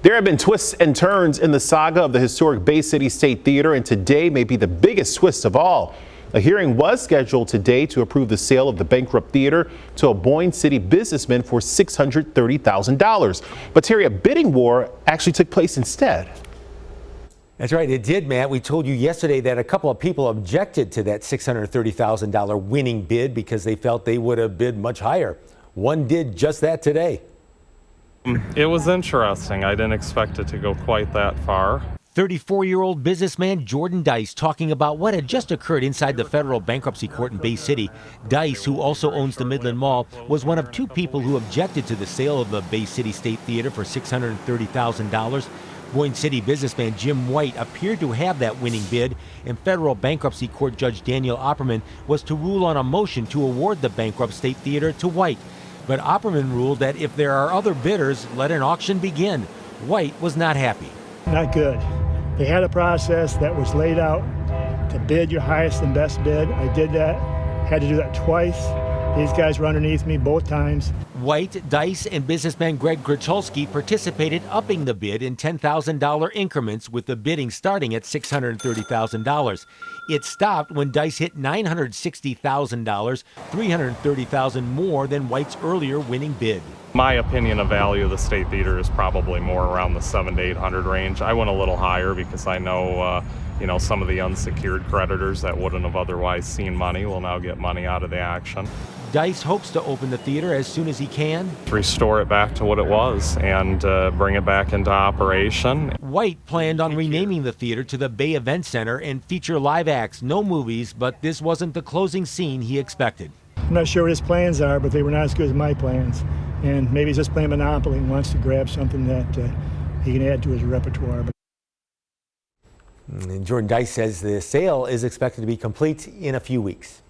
There have been twists and turns in the saga of the historic Bay City State Theater, and today may be the biggest twist of all. A hearing was scheduled today to approve the sale of the bankrupt theater to a Boyne City businessman for $630,000. But Terry, a bidding war actually took place instead. That's right, it did, Matt. We told you yesterday that a couple of people objected to that $630,000 winning bid because they felt they would have bid much higher. One did just that today. It was interesting. I didn't expect it to go quite that far. 34-year-old businessman Jordan Dice talking about what had just occurred inside the federal bankruptcy court in Bay City. Dice, who also owns the Midland Mall, was one of two people who objected to the sale of the Bay City State Theater for $630,000. Boyne City businessman Jim White appeared to have that winning bid, and federal bankruptcy court judge Daniel Opperman was to rule on a motion to award the bankrupt State Theater to White. But Opperman ruled that if there are other bidders, let an auction begin. White was not happy. Not good. They had a process that was laid out to bid your highest and best bid. I did that, had to do that twice. These guys were underneath me both times. White, Dice, and businessman Greg Gricholski participated, upping the bid in $10,000 increments, with the bidding starting at $630,000. It stopped when Dice hit $960,000, $330,000 more than White's earlier winning bid. My opinion of value of the State Theater is probably more around the $700 to $800 range. I went a little higher because I know some of the unsecured creditors that wouldn't have otherwise seen money will now get money out of the action. Dice hopes to open the theater as soon as he can. Restore it back to what it was and bring it back into operation. White planned on renaming the theater to the Bay Event Center and feature live acts, no movies, but this wasn't the closing scene he expected. I'm not sure what his plans are, but they were not as good as my plans. And maybe he's just playing Monopoly and wants to grab something that he can add to his repertoire. And Jordan Dice says the sale is expected to be complete in a few weeks.